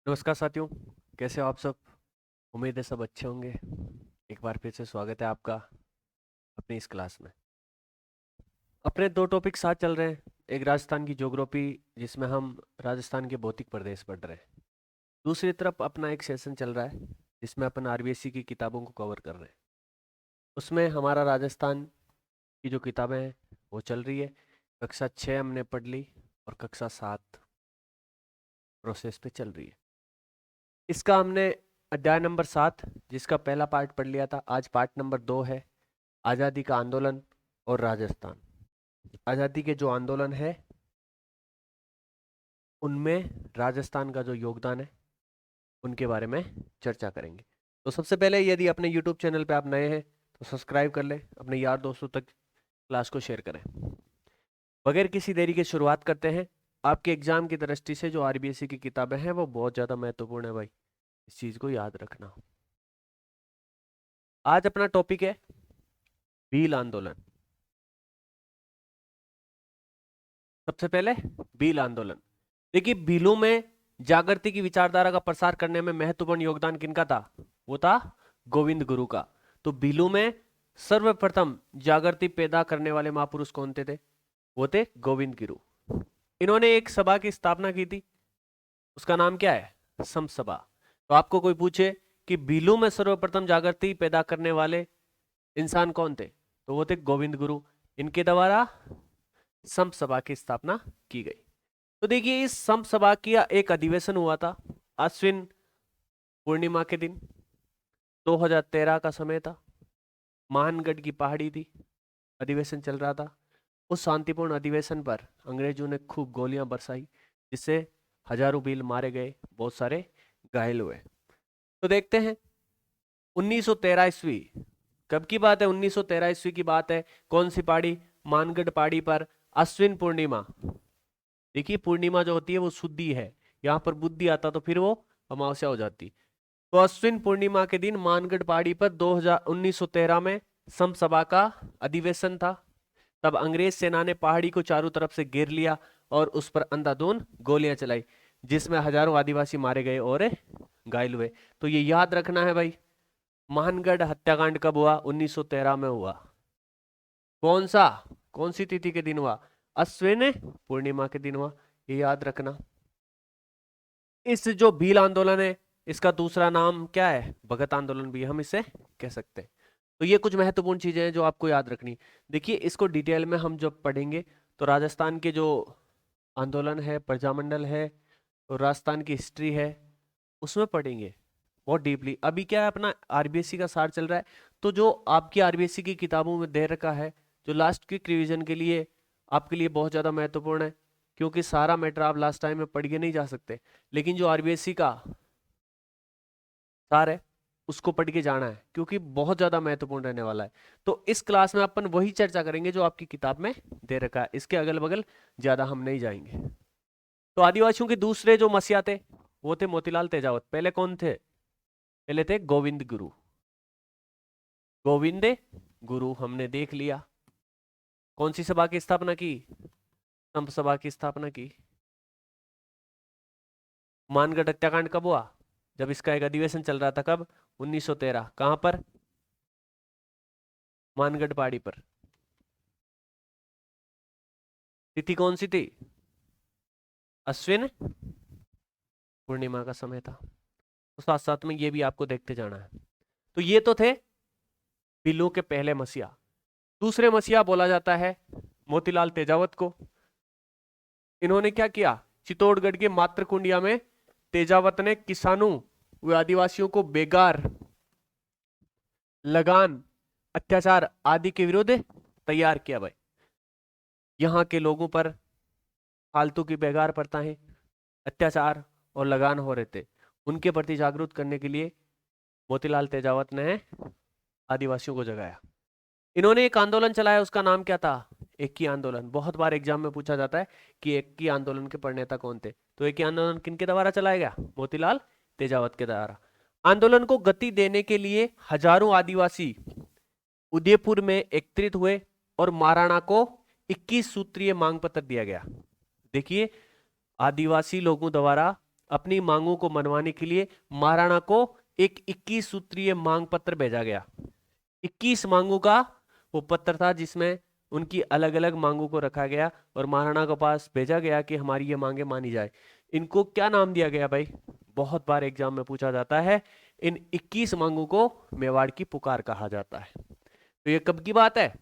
नमस्कार साथियों। कैसे हो आप सब? उम्मीद है सब अच्छे होंगे। एक बार फिर से स्वागत है आपका अपनी इस क्लास में। अपने दो टॉपिक साथ चल रहे हैं। एक राजस्थान की ज्योग्राफी, जिसमें हम राजस्थान के भौतिक प्रदेश पढ़ रहे हैं। दूसरी तरफ अपना एक सेशन चल रहा है जिसमें अपन आरबीएससी की किताबों को कवर कर रहे हैं। उसमें हमारा राजस्थान की जो किताबें हैं वो चल रही है। कक्षा 6 हमने पढ़ ली और कक्षा 7 प्रोसेस पे चल रही है। इसका हमने अध्याय नंबर 7, जिसका पहला पार्ट पढ़ लिया था। आज पार्ट नंबर 2 है, आज़ादी का आंदोलन और राजस्थान। आज़ादी के जो आंदोलन है उनमें राजस्थान का जो योगदान है उनके बारे में चर्चा करेंगे। तो सबसे पहले, यदि अपने यूट्यूब चैनल पे आप नए हैं तो सब्सक्राइब कर लें, अपने यार दोस्तों तक क्लास को शेयर करें। बगैर किसी देरी के शुरुआत करते हैं। आपके एग्जाम की दृष्टि से जो आरबीएससी की किताबें हैं वो बहुत ज़्यादा महत्वपूर्ण है भाई, इस चीज़ को याद रखना। आज अपना टॉपिक है भील आंदोलन। सबसे पहले भील आंदोलन। देखिए, भीलों में जागृति की विचारधारा का प्रसार करने में महत्वपूर्ण योगदान किनका था? वो था गोविंद गुरु का। तो भीलों में सर्वप्रथम जागृति पैदा करने वाले महापुरुष कौन थे? वो थे गोविंद गुरु। इन्होंने एक सभा की स्थापना की थी, उसका नाम क्या है? सम सभा। तो आपको कोई पूछे कि भीलों में सर्वप्रथम जागृति पैदा करने वाले इंसान कौन थे, तो वो थे गोविंद गुरु। इनके द्वारा सम सभा की स्थापना की गई। तो देखिए, इस सम सभा का एक अधिवेशन हुआ था अश्विन पूर्णिमा के दिन। 2013 का समय था। मानगढ़ की पहाड़ी थी, अधिवेशन चल रहा था। उस शांतिपूर्ण अधिवेशन पर अंग्रेजों ने खूब गोलियां बरसाई, जिससे हजारों भील मारे गए, बहुत सारे घायल हुए। तो देखते हैं 1913 ईस्वी कब की बात है? 1913 ईस्वी की बात है। कौन सी पहाड़ी? मानगढ़ पहाड़ी पर अश्विन पूर्णिमा। देखिए, पूर्णिमा जो होती है वो शुद्धि है, यहाँ पर बुद्धि आता तो फिर वो अमावस्या हो जाती। तो अश्विन पूर्णिमा के दिन मानगढ़ पहाड़ी पर 1913 में सम सभा का अधिवेशन था। तब अंग्रेज सेना ने पहाड़ी को चारों तरफ से घेर लिया और उस पर अंधाधुंध गोलियां चलाई, जिसमें हजारों आदिवासी मारे गए और घायल हुए। तो ये याद रखना है भाई। मानगढ़ हत्याकांड कब हुआ? 1913 में हुआ। कौन सा, कौन सी तिथि के दिन हुआ? अश्विन पूर्णिमा के दिन हुआ। ये याद रखना। इस जो भील आंदोलन है, इसका दूसरा नाम क्या है? भगत आंदोलन भी हम इसे कह सकते हैं। तो ये कुछ महत्वपूर्ण चीजें हैं जो आपको याद रखनी। देखिए, इसको डिटेल में हम जब पढ़ेंगे तो राजस्थान के जो आंदोलन है, प्रजामंडल है और राजस्थान की हिस्ट्री है, उसमें पढ़ेंगे बहुत डीपली। अभी क्या है, अपना आरबीएससी का सार चल रहा है। तो जो आपकी आरबीएससी की किताबों में दे रखा है, जो लास्ट क्विक रिवीजन के लिए आपके लिए बहुत ज़्यादा महत्वपूर्ण है, क्योंकि सारा मैटर आप लास्ट टाइम में पढ़ के नहीं जा सकते। लेकिन जो आरबीएससी का सार है उसको पढ़ के जाना है, क्योंकि बहुत ज़्यादा महत्वपूर्ण रहने वाला है। तो इस क्लास में अपन वही चर्चा करेंगे जो आपकी किताब में दे रखा है, इसके अगल बगल ज़्यादा हम नहीं जाएंगे। तो आदिवासियों के दूसरे जो मसीहा थे वो थे मोतीलाल तेजावत। पहले कौन थे? पहले थे गोविंद गुरु। गोविंद गुरु हमने देख लिया। कौन सी सभा की स्थापना की? संप सभा की स्थापना की। मानगढ़ हत्याकांड कब हुआ? जब इसका एक अधिवेशन चल रहा था। कब? 1913। कहां पर? मानगढ़ पहाड़ी पर। तिथि कौन सी थी? अश्विन पूर्णिमा का समय था। तो साथ साथ में ये भी आपको देखते जाना है। तो ये तो थे बिल्लू के पहले मसीहा। दूसरे मसीहा बोला जाता है मोतीलाल तेजावत को। इन्होंने क्या किया? चित्तौड़गढ़ के मातृकुंडिया में तेजावत ने किसानों व आदिवासियों को बेगार, लगान, अत्याचार आदि के विरुद्ध तैयार किया भाई। यहाँ के लोगों पर फालतू की बेगार प्रथाएं, अत्याचार और लगान हो रहे थे, उनके प्रति जागरूक करने के लिए मोतीलाल तेजावत ने आदिवासियों को जगाया। इन्होंने एक आंदोलन चलाया, उसका नाम क्या था? एकी आंदोलन। बहुत बार एग्जाम में पूछा जाता है कि एकी आंदोलन के प्रणेता कौन थे। तो एकी आंदोलन किनके द्वारा चलाया गया? मोतीलाल तेजावत के द्वारा। आंदोलन को गति देने के लिए हजारों आदिवासी उदयपुर में एकत्रित हुए और महाराणा को 21 सूत्रीय मांग पत्र दिया गया। देखिए, आदिवासी लोगों द्वारा अपनी मांगों को मनवाने के लिए महाराणा को एक 21 सूत्रीय मांग पत्र भेजा गया। 21 मांगों का वो पत्र था जिसमें उनकी अलग अलग मांगों को रखा गया और महाराणा के पास भेजा गया कि हमारी ये मांगे मानी जाए। इनको क्या नाम दिया गया भाई? बहुत बार एग्जाम में पूछा जाता है। इन 21 मांगों को मेवाड़ की पुकार कहा जाता है। तो ये कब की बात है?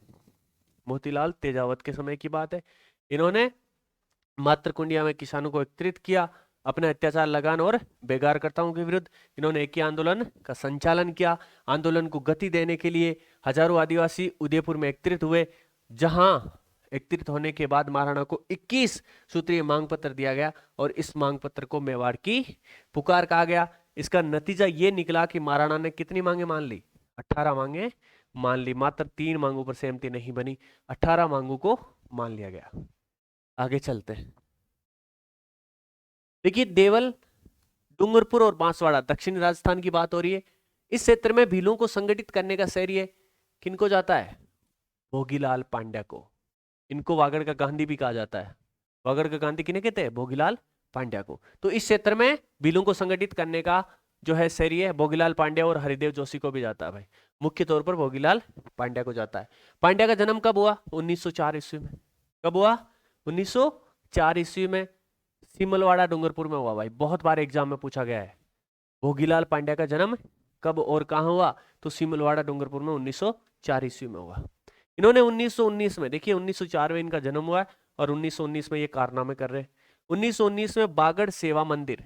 मोतीलाल तेजावत के समय की बात है। इन्होंने मातृकुंडिया में किसानों को एकत्रित किया, अपने अत्याचार, लगान और बेगारकर्ताओं के विरुद्ध इन्होंने एक ही आंदोलन का संचालन किया। आंदोलन को गति देने के लिए हजारों आदिवासी उदयपुर में एकत्रित हुए, जहां एकत्रित होने के बाद महाराणा को 21 सूत्रीय मांग पत्र दिया गया और इस मांग पत्र को मेवाड़ की पुकार कहा गया। इसका नतीजा ये निकला कि महाराणा ने कितनी मांगे मान ली? 18 मांगे मान ली। मात्र 3 मांगों पर सहमति नहीं बनी, 18 मांगों को मान लिया गया। आगे चलते हैं। देखिए, देवल, डूंगरपुर और बांसवाड़ा दक्षिणी राजस्थान की बात हो रही है। इस क्षेत्र में भीलों को संगठित करने का श्रेय किनको जाता है? भोगीलाल पांड्या को। इनको वागड़ का गांधी भी कहा जाता है। वागड़ का गांधी किन्हें कहते हैं? भोगीलाल पांड्या को। तो इस क्षेत्र में भीलों को संगठित करने का जो है श्रेय भोगीलाल पांड्या और हरिदेव जोशी को भी जाता है भाई। मुख्य तौर पर भोगीलाल पांड्या को जाता है। पांड्या का जन्म कब हुआ? 1904 ईस्वी में। कब हुआ? 1904 ईस्वी में सिमलवाड़ा डूंगरपुर में हुआ भाई। बहुत बार एग्जाम में पूछा गया है भोगीलाल पांड्या का जन्म कब और कहां हुआ? तो सिमलवाड़ा डूंगरपुर में 1904 ईस्वी में हुआ। इन्होंने 1919 में, देखिए 1904 में इनका जन्म हुआ और 1919 में ये कारनामे कर रहे हैं। 1919 में बागड़ सेवा मंदिर,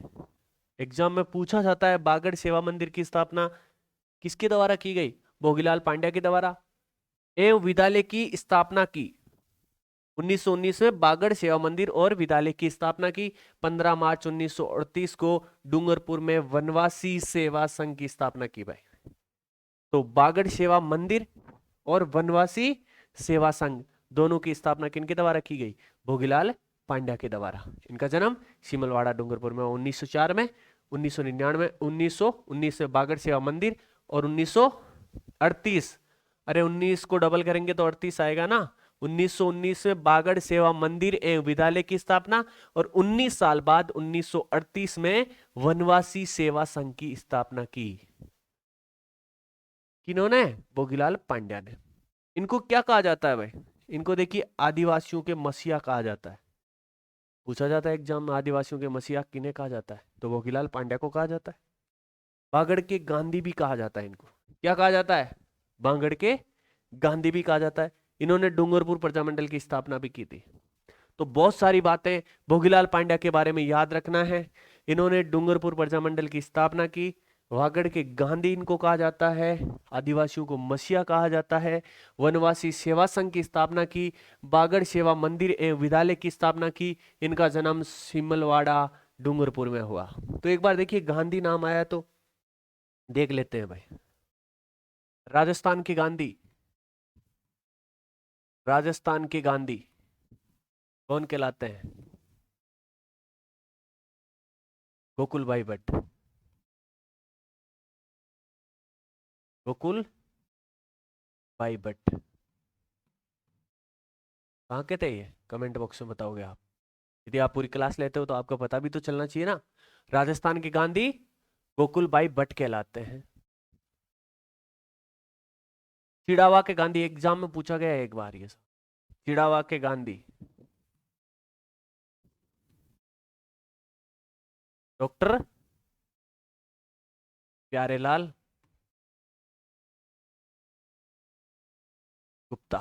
एग्जाम में पूछा जाता है, बागड़ सेवा मंदिर की स्थापना किसके द्वारा की गई? भोगीलाल पांड्या के द्वारा। एवं विद्यालय की स्थापना की। 1919 में बागड़ सेवा मंदिर और विद्यालय की स्थापना की। 15 मार्च 1938 को डूंगरपुर में वनवासी सेवा संघ की स्थापना की भाई। तो बागड़ सेवा मंदिर और वनवासी सेवा संघ दोनों की स्थापना किनके द्वारा की गई? भोगीलाल पांड्या के द्वारा। इनका जन्म सिमलवाड़ा डूंगरपुर में 1904 में। 1999 1919 में बागड़ सेवा मंदिर और 1938, अरे 19 को डबल करेंगे तो 38 आएगा ना। 1919 में बागड़ सेवा मंदिर एवं विद्यालय की स्थापना और 19 साल बाद 1938 में वनवासी सेवा संघ की स्थापना की। किन्होंने? भोगीलाल पांड्या ने। इनको क्या कहा जाता है भाई? इनको देखिए आदिवासियों के मसीहा कहा जाता है। पूछा जाता है एग्जाम में, आदिवासियों के मसीहा किन्हें कहा जाता है? तो भोगीलाल पांड्या को कहा जाता है। बागड़ के गांधी भी कहा जाता है इनको। क्या कहा जाता है? बागड़ के गांधी भी कहा जाता है। इन्होंने डूंगरपुर प्रजामंडल की स्थापना भी की थी। तो बहुत सारी बातें भोगीलाल पांड्या के बारे में याद रखना है। इन्होंने डूंगरपुर प्रजामंडल की स्थापना की। वागड़ के गांधी इनको कहा जाता है। आदिवासियों को मसीहा कहा जाता है। वनवासी सेवा संघ की स्थापना की। बागड़ सेवा मंदिर एवं विद्यालय की स्थापना की। इनका जन्म सिमलवाड़ा डूंगरपुर में हुआ। तो एक बार देखिए गांधी नाम आया तो देख लेते हैं भाई। राजस्थान के गांधी, राजस्थान के गांधी कौन कहलाते हैं? गोकुल भाई भट्ट। गोकुल भाई भट्ट कहाँ के थे ये? कमेंट बॉक्स में बताओगे आप। यदि आप पूरी क्लास लेते हो तो आपको पता भी तो चलना चाहिए ना। राजस्थान के गांधी गोकुल भाई भट्ट कहलाते हैं। चिड़ावा के गांधी एग्जाम में पूछा गया है एक बार ये। चिड़ावा के गांधी डॉक्टर प्यारेलाल गुप्ता।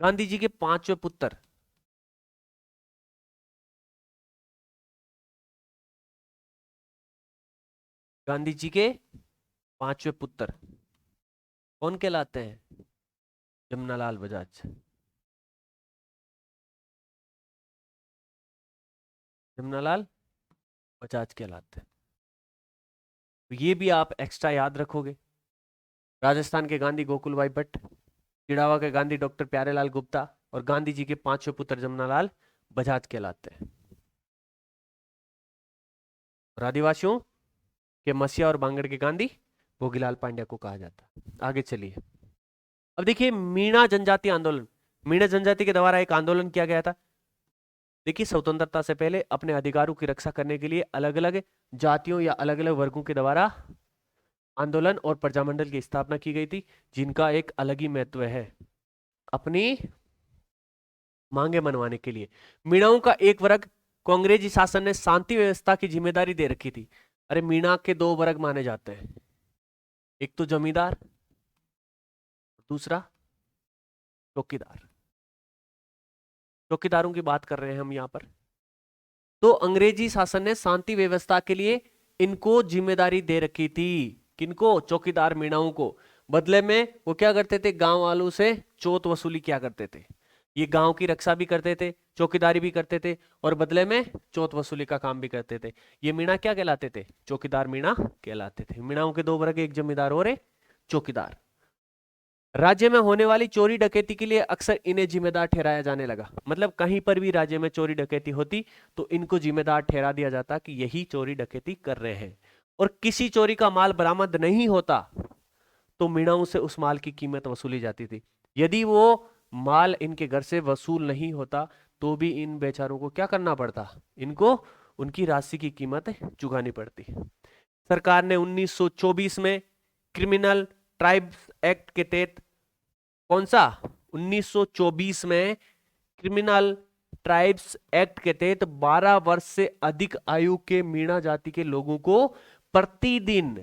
गांधी जी के 5वें पुत्र, गांधी जी के 5वें पुत्र कौन कहलाते हैं? जमनालाल बजाज। जमनालाल बजाज कहलाते हैं। तो ये भी आप एक्स्ट्रा याद रखोगे। राजस्थान के गांधी गोकुल भाई भट्ट, चिड़ावा के गांधी डॉक्टर प्यारेलाल गुप्ता और गांधी जी के 5वें पुत्र जमनालाल बजाज कहलाते हैं। और आदिवासियों के मसीहा और बांगड़ के गांधी भोगीलाल पांड्या को कहा जाता है। आगे चलिए। अब देखिए मीणा जनजाति आंदोलन। मीणा जनजाति के द्वारा एक आंदोलन किया गया था। देखिए स्वतंत्रता से पहले अपने अधिकारों की रक्षा करने के लिए अलग अलग जातियों या अलग अलग वर्गों के द्वारा आंदोलन और प्रजामंडल की स्थापना की गई थी, जिनका एक अलग ही महत्व है अपनी मांगे मनवाने के लिए। मीणाओं का एक वर्ग को अंग्रेजी शासन ने शांति व्यवस्था की जिम्मेदारी दे रखी थी। अरे मीणा के दो वर्ग माने जाते हैं, एक तो जमींदार, दूसरा चौकीदार। चौकीदारों की बात कर रहे हैं हम यहां पर। तो अंग्रेजी शासन ने शांति व्यवस्था के लिए इनको जिम्मेदारी दे रखी थी। किनको? चौकीदार मीणाओं को। बदले में वो क्या करते थे? गांव वालों से चोट वसूली क्या करते थे? ये गांव की रक्षा भी करते थे, चौकीदारी भी करते थे और बदले में चोट वसूली का काम भी करते थे। ये मीणा क्या कहलाते थे? चौकीदार मीणा कहलाते थे। मीणाओं के दो वर्ग, एक जमींदार और एक चौकीदार। राज्य में होने वाली चोरी डकैती के लिए अक्सर इन्हें जिम्मेदार ठहराया जाने लगा। मतलब कहीं पर भी राज्य में चोरी डकैती होती तो इनको जिम्मेदार ठहरा दिया जाता कि यही चोरी डकैती कर रहे हैं। और किसी चोरी का माल बरामद नहीं होता तो मीणाओं से उस माल की कीमत वसूली जाती थी। यदि वो माल इनके घर से वसूल नहीं होता तो भी इन बेचारों को क्या करना पड़ता? इनको उनकी राशि की कीमत चुकानी पड़ती। सरकार ने 1924 में क्रिमिनल ट्राइब्स एक्ट के तहत, कौन सा? 1924 में क्रिमिनल ट्राइब्स एक्ट के तहत 12 वर्ष से अधिक आयु के मीणा जाति के लोगों को प्रतिदिन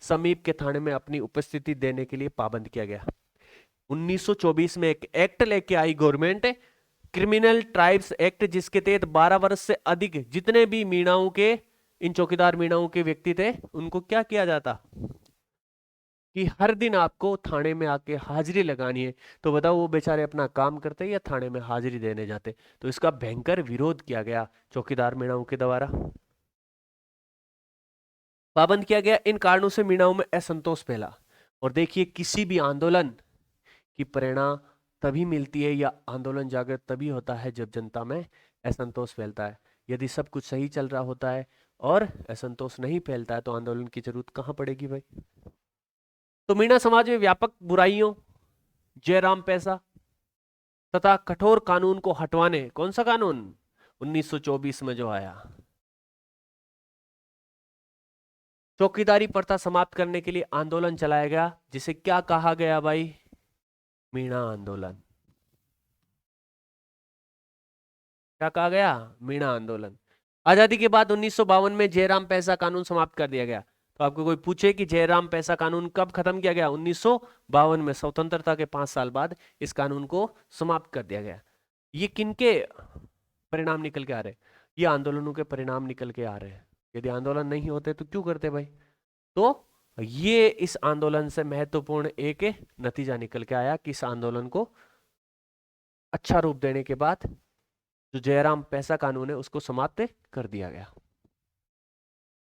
समीप के थाने में अपनी उपस्थिति देने के लिए पाबंद किया गया। 1924 में एक एक्ट लेके आई गवर्नमेंट, क्रिमिनल ट्राइब्स एक्ट, जिसके तहत 12 वर्ष से अधिक जितने भी मीणाओं के, इन चौकीदार मीणाओं के व्यक्ति थे, उनको क्या किया जाता कि हर दिन आपको थाने में आके हाजिरी लगानी है। तो बताओ वो बेचारे अपना काम करते या थाने में हाजिरी देने जाते? तो इसका भयंकर विरोध किया गया चौकीदार मीणाओं के द्वारा, पाबंद किया गया। इन कारणों से मीणाओं में असंतोष फैला। और देखिए, किसी भी आंदोलन की प्रेरणा तभी मिलती है या आंदोलन जागृत तभी होता है जब जनता में असंतोष फैलता है। यदि सब कुछ सही चल रहा होता है और असंतोष नहीं फैलता है तो आंदोलन की जरूरत कहां पड़ेगी भाई? तो मीणा समाज में व्यापक बुराइयों, जयराम पैसा तथा कठोर कानून को हटवाने, कौन सा कानून? 1924 में जो आया, चौकीदारी प्रथा समाप्त करने के लिए आंदोलन चलाया गया, जिसे क्या कहा गया भाई? मीणा आंदोलन। क्या कहा गया? मीणा आंदोलन। आजादी के बाद 1952 में जयराम पैसा कानून समाप्त कर दिया गया। तो आपको कोई पूछे कि जयराम पैसा कानून कब खत्म किया गया? 1952 में, स्वतंत्रता के 5 साल बाद इस कानून को समाप्त कर दिया गया। ये किनके परिणाम निकल के आ रहे हैं? ये आंदोलनों के परिणाम निकल के आ रहे हैं। यदि आंदोलन नहीं होते तो क्यों करते भाई? तो ये इस आंदोलन से महत्वपूर्ण एक नतीजा निकल के आया कि इस आंदोलन को अच्छा रूप देने के बाद जो जयराम पैसा कानून है उसको समाप्त कर दिया गया।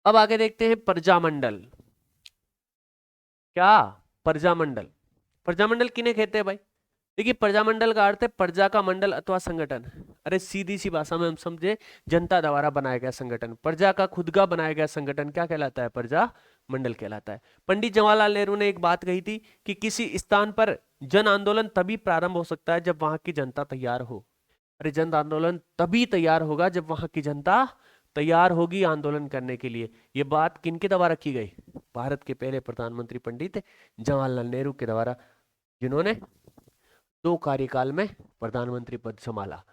अब आगे देखते हैं प्रजामंडल। क्या? प्रजामंडल। प्रजामंडल किन्हें कहते हैं भाई? देखिए, प्रजामंडल का अर्थ है प्रजा का मंडल अथवा संगठन। अरे सीधी सी भाषा में हम समझे, जनता द्वारा बनाया गया संगठन, प्रजा का खुद का बनाया गया संगठन क्या कहलाता है? प्रजा मंडल कहलाता है। पंडित जवाहरलाल नेहरू ने एक बात कही थी कि किसी स्थान पर जन आंदोलन तभी प्रारंभ हो सकता है जब वहां की जनता तैयार हो। अरे जन आंदोलन तभी तैयार होगा जब वहां की जनता तैयार होगी आंदोलन करने के लिए। यह बात किनके द्वारा की गई? भारत के पहले प्रधानमंत्री पंडित जवाहरलाल नेहरू के द्वारा, जिन्होंने 2 कार्यकाल में प्रधानमंत्री पद संभाला।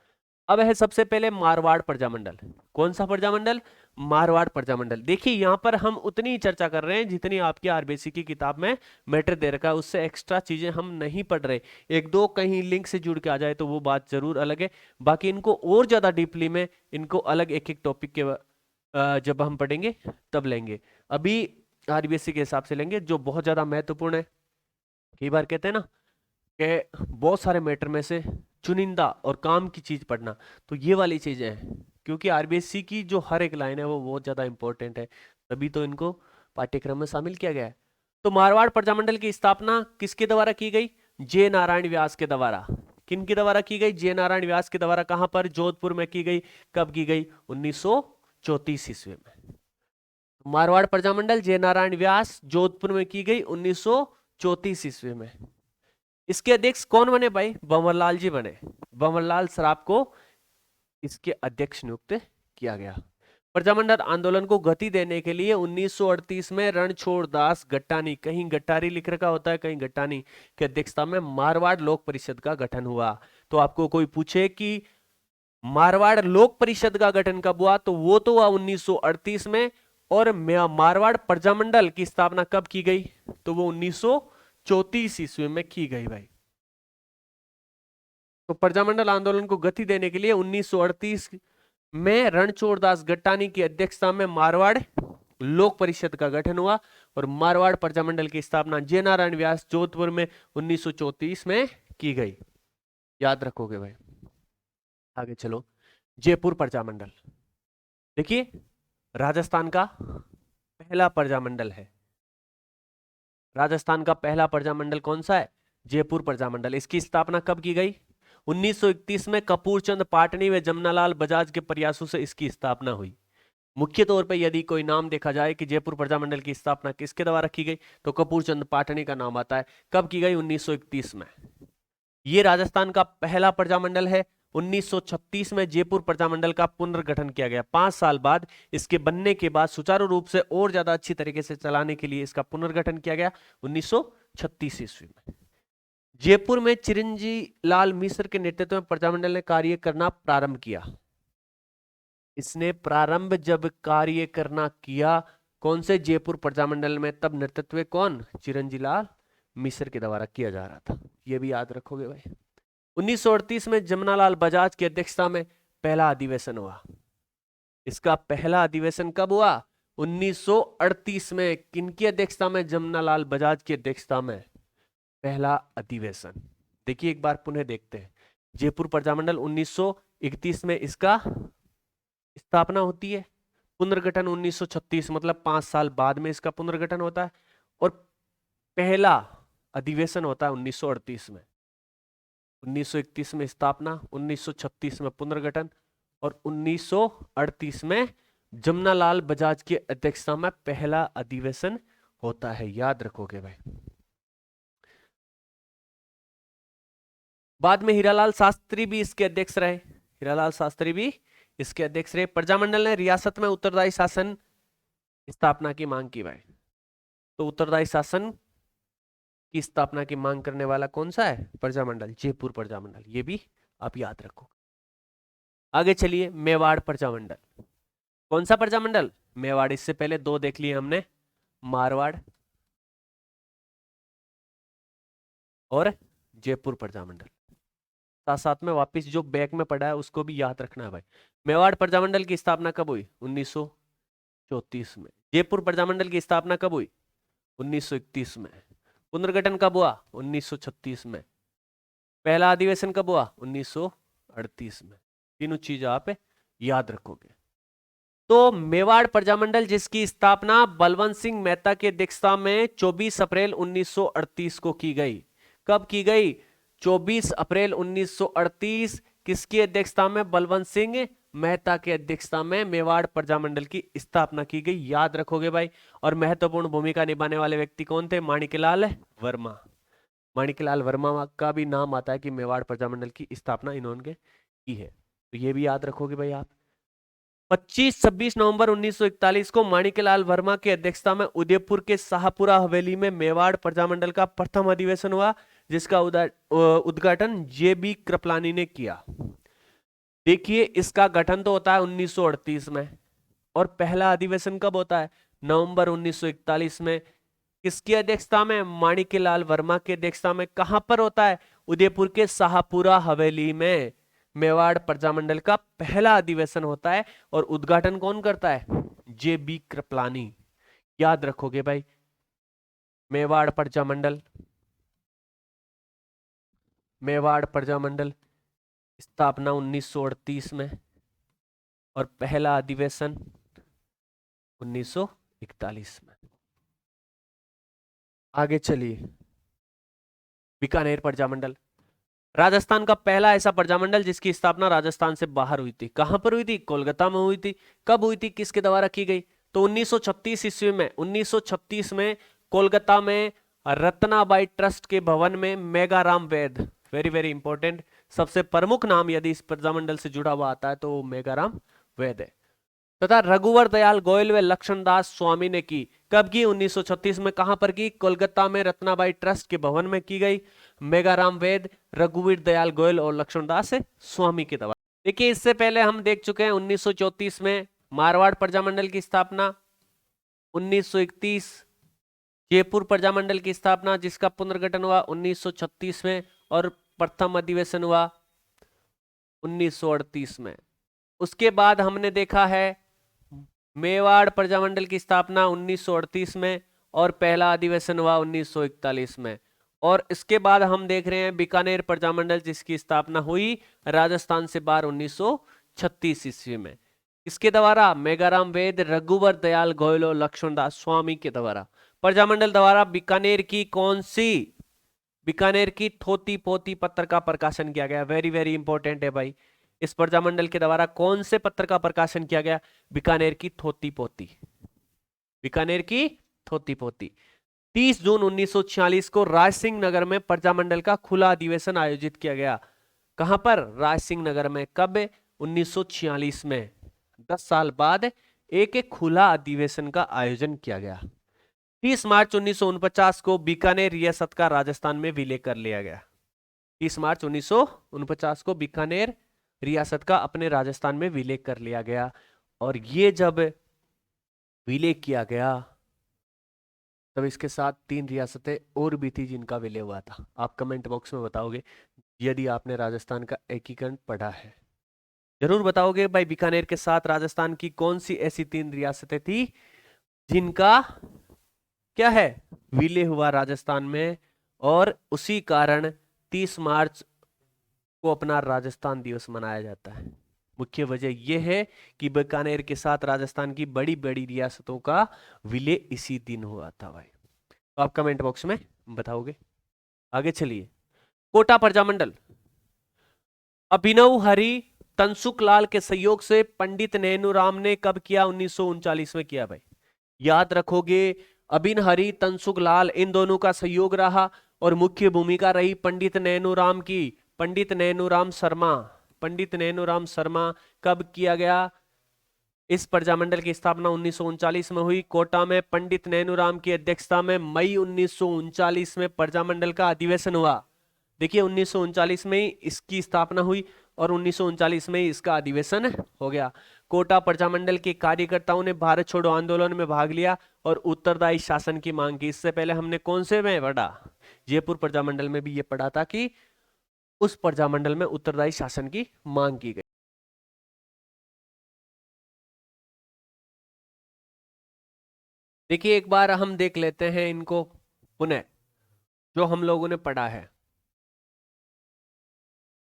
अब है सबसे पहले मारवाड़ प्रजामंडल। कौन सा प्रजामंडल? मारवाड़ प्रजामंडल। देखिए, यहां पर हम उतनी ही चर्चा कर रहे हैं जितनी आपकी आरबीसी की किताब में मैटर दे रखा है, उससे एक्स्ट्रा चीजें हम नहीं पढ़ रहे। एक दो कहीं लिंक से जुड़ के आ जाए तो वो बात जरूर अलग है, बाकी इनको और ज्यादा डीपली में इनको अलग एक एक टॉपिक के जब हम पढ़ेंगे तब लेंगे। अभी आरबीसी के हिसाब से लेंगे जो बहुत ज्यादा महत्वपूर्ण है। कई बार कहते हैं ना कि बहुत सारे मैटर में से चुनिंदा और काम की चीज पढ़ना, तो ये वाली चीजें हैं, क्योंकि आरबीएससी की जो हर एक लाइन है वो बहुत ज्यादा इंपॉर्टेंट है, तभी तो इनको पाठ्यक्रम में शामिल किया गया है। तो मारवाड़ प्रजामंडल की स्थापना किसके द्वारा की गई? जे नारायण व्यास के द्वारा। किन के द्वारा की गई? जे नारायण व्यास के द्वारा। कहां पर? जोधपुर में की गई। कब की गई? 1934 ईस्वी में। मारवाड़ प्रजामंडल जे नारायण व्यास, जोधपुर में की गई 1934 ईस्वी में। इसके अध्यक्ष कौन बने भाई? भंवरलाल जी बने। भंवरलाल सराफ को इसके अध्यक्ष नियुक्त किया गया। प्रजामंडल आंदोलन को गति देने के लिए 1938 में रणछोड़ दास गट्टानी, कहीं गट्टारी लिख रखा होता है कहीं गट्टानी, की अध्यक्षता में मारवाड़ लोक परिषद का गठन हुआ। तो आपको कोई पूछे कि मारवाड़ लोक परिषद का गठन कब हुआ, तो वो तो हुआ 1938 में। और मारवाड़ प्रजामंडल की स्थापना कब की गई, तो वो 1934 ईस्वी में की गई भाई। तो प्रजामंडल आंदोलन को गति देने के लिए 1938 में रणछोड़ दास गट्टानी की अध्यक्षता में मारवाड़ लोक परिषद का गठन हुआ और मारवाड़ प्रजामंडल की स्थापना जय नारायण व्यास जोधपुर में 1934 में की गई। याद रखोगे भाई। आगे चलो, जयपुर प्रजामंडल। देखिए राजस्थान का पहला प्रजामंडल है। राजस्थान का पहला प्रजामंडल कौन सा है, जयपुर प्रजामंडल। इसकी स्थापना कब की गई, 1931 में कपूरचंद पाटनी व जमनालाल बजाज के प्रयासों से इसकी स्थापना हुई। मुख्य तौर पर यदि कोई नाम देखा जाए कि जयपुर प्रजामंडल की स्थापना किसके द्वारा की गई, तो कपूरचंद पाटनी का नाम आता है। कब की गई, 1931 में। यह राजस्थान का पहला प्रजामंडल है। 1936 में जयपुर प्रजामंडल का पुनर्गठन किया गया। 5 साल बाद इसके बनने के बाद सुचारू रूप से और ज्यादा अच्छी तरीके से चलाने के लिए इसका पुनर्गठन किया गया 1936 ईस्वी में। जयपुर में चिरंजी लाल मिश्र के नेतृत्व में प्रजामंडल ने कार्य करना प्रारंभ किया। इसने प्रारंभ जब कार्य करना किया कौन से, जयपुर प्रजामंडल में, तब नेतृत्व कौन, चिरंजी लाल मिश्र के द्वारा किया जा रहा था। यह भी याद रखोगे भाई। 1938 में जमनालाल बजाज की अध्यक्षता में पहला अधिवेशन हुआ। इसका पहला अधिवेशन कब हुआ, 1938 में। किनकी अध्यक्षता में, जमनालाल बजाज की अध्यक्षता में पहला अधिवेशन। देखिए एक बार पुनः देखते हैं। जयपुर प्रजामंडल 1931 में इसका स्थापना होती है। पुनर्गठन 1936, मतलब 5 साल बाद में इसका पुनर्गठन होता है। और पहला अधिवेशन होता है 1938 में। 1931 में स्थापना, 1936 में पुनर्गठन और 1938 में जमनालाल बजाज की अध्यक्षता में पहला अधिवेशन होता है। याद रखोगे भाई। बाद में हीरालाल शास्त्री भी इसके अध्यक्ष रहे। हीरालाल शास्त्री भी इसके अध्यक्ष रहे। प्रजामंडल ने रियासत में उत्तरदायी शासन स्थापना की मांग की भाई। तो उत्तरदायी शासन की स्थापना की मांग करने वाला कौन सा है, प्रजामंडल, जयपुर प्रजामंडल। ये भी आप याद रखो। आगे चलिए, मेवाड़ प्रजामंडल। कौन सा प्रजामंडल, मेवाड़। इससे पहले 2 देख लिए हमने, मारवाड़ और जयपुर प्रजामंडल। साथ साथ में वापिस जो बैक में पड़ा है उसको भी याद रखना है भाई। मेवाड़ प्रजामंडल की स्थापना कब हुई, 1934 में। जयपुर प्रजामंडल की स्थापना कब हुई, 1931 में। पुनर्गठन कब हुआ, 1936 में। पहला अधिवेशन कब हुआ, 1938 में। तीनों चीज आप याद रखोगे। तो मेवाड़ प्रजामंडल जिसकी स्थापना बलवंत सिंह मेहता की अध्यक्षता में 24 अप्रैल 1938 को की गई। कब की गई, 24 अप्रैल 1938। किसकी अध्यक्षता में, बलवंत सिंह मेहता की अध्यक्षता में मेवाड़ प्रजामंडल की स्थापना की गई। याद रखोगे भाई। और महत्वपूर्ण भूमिका निभाने वाले व्यक्ति कौन थे, माणिकलाल वर्मा। माणिकलाल वर्मा का भी नाम आता है कि मेवाड़ प्रजामंडल की स्थापना इन्होंने की है। तो ये भी याद रखोगे भाई आप। 25-26 नवंबर 1941 को माणिकलाल वर्मा की अध्यक्षता में उदयपुर के शाहपुरा हवेली में मेवाड़ प्रजामंडल का प्रथम अधिवेशन हुआ, जिसका उद्घाटन जे.बी. कृपलानी ने किया। देखिए इसका गठन तो होता है 1938 में और पहला अधिवेशन कब होता है, नवंबर 1941 में। किसकी अध्यक्षता में, माणिकलाल वर्मा की अध्यक्षता में। कहां पर होता है, उदयपुर के शाहपुरा हवेली में मेवाड़ प्रजामंडल का पहला अधिवेशन होता है। और उद्घाटन कौन करता है, जे.बी. कृपलानी। याद रखोगे भाई। मेवाड़ प्रजामंडल, मेवाड़ प्रजामंडल स्थापना 1938 में और पहला अधिवेशन 1941 में। आगे चलिए, बीकानेर प्रजामंडल। राजस्थान का पहला ऐसा प्रजामंडल जिसकी स्थापना राजस्थान से बाहर हुई थी। कहां पर हुई थी, कोलकाता में हुई थी। कब हुई थी, किसके द्वारा की गई, तो 1936 ईस्वी में। 1936 में कोलकाता में रत्नाबाई ट्रस्ट के भवन में मेघाराम वैद वेरी वेरी इंपॉर्टेंट। सबसे प्रमुख नाम यदि इस प्रजामंडल से जुड़ा हुआ आता है तो मेगाराम वैद है। तथा रघुवर दयाल गोयल व लक्ष्मणदास स्वामी ने की, कब की? 1936 में। कहां पर की? कोलकाता में रत्नाबाई ट्रस्ट के भवन में की गई। मेगाराम वैद, रघुवीर दयाल गोयल और लक्ष्मणदास स्वामी के द्वारा। देखिए इससे पहले हम देख चुके हैं 1934 में मारवाड़ प्रजामंडल की स्थापना, 1931 जयपुर प्रजामंडल की स्थापना जिसका पुनर्गठन हुआ 1936 में, और प्रथम अधिवेशन हुआ 1938 में। उसके बाद हमने देखा है मेवाड़ प्रजामंडल की स्थापना 1938 में और पहला अधिवेशन हुआ 1941 में। और इसके बाद हम देख रहे हैं बीकानेर प्रजामंडल जिसकी स्थापना हुई राजस्थान से बाहर 1936 ईस्वी में। इसके द्वारा मेगाराम वैद, रघुवर दयाल गोयल और लक्ष्मणदास स्वामी के द्वारा। प्रजामंडल द्वारा बीकानेर की कौन सी? बीकानेर की थोती पोती पत्र का प्रकाशन किया गया। वेरी वेरी इंपॉर्टेंट है भाई। इस प्रजामंडल के द्वारा कौन से पत्र का प्रकाशन किया गया? बीकानेर की थोती पोती। बीकानेर की थोती पोती। 30 जून 1946 को रायसिंह नगर में प्रजामंडल का खुला अधिवेशन आयोजित किया गया। कहां पर? रायसिंह नगर में। कब? 1946 में। 10 साल बाद एक खुला अधिवेशन का आयोजन किया गया। 30 मार्च 1949 को बीकानेर रियासत का राजस्थान में विलय कर लिया गया। 30 मार्च 1949 को बीकानेर रियासत का अपने राजस्थान में विलय कर लिया गया। और ये जब विलय किया गया तब इसके साथ 3 रियासतें और भी थी जिनका विलय हुआ था। आप कमेंट बॉक्स में बताओगे यदि आपने राजस्थान का एकीकरण पढ़ा है। जरूर बताओगे भाई बीकानेर के साथ राजस्थान की कौन सी ऐसी 3 रियासतें थी जिनका क्या है? विलय हुआ राजस्थान में। और उसी कारण 30 मार्च को अपना राजस्थान दिवस मनाया जाता है। मुख्य वजह यह है कि बीकानेर के साथ राजस्थान की बड़ी बड़ी रियासतों का विलय इसी दिन हुआ था भाई। तो आप कमेंट बॉक्स में बताओगे। आगे चलिए। कोटा प्रजामंडल अभिनव हरि तनसुख लाल के सहयोग से पंडित नैनूराम ने कब किया? 1939 में किया भाई। याद रखोगे अभिन हरि तनसुख लाल इन दोनों का सहयोग रहा और मुख्य भूमिका रही पंडित नैनूराम की। पंडित नैनूराम शर्मा। पंडित नैनूराम शर्मा। कब किया गया? इस प्रजामंडल की स्थापना 1939 में हुई। कोटा में पंडित नैनूराम की अध्यक्षता में मई 1939 में प्रजामंडल का अधिवेशन हुआ। देखिए 1939 में इसकी स्थापना हुई और 1939 में इसका अधिवेशन हो गया। कोटा प्रजामंडल के कार्यकर्ताओं ने भारत छोड़ो आंदोलन में भाग लिया और उत्तरदायी शासन की मांग की। इससे पहले हमने कौन से में पढ़ा? जयपुर प्रजामंडल में भी ये पढ़ा था कि उस प्रजामंडल में उत्तरदायी शासन की मांग की गई। देखिए एक बार हम देख लेते हैं इनको पुनः जो हम लोगों ने पढ़ा है।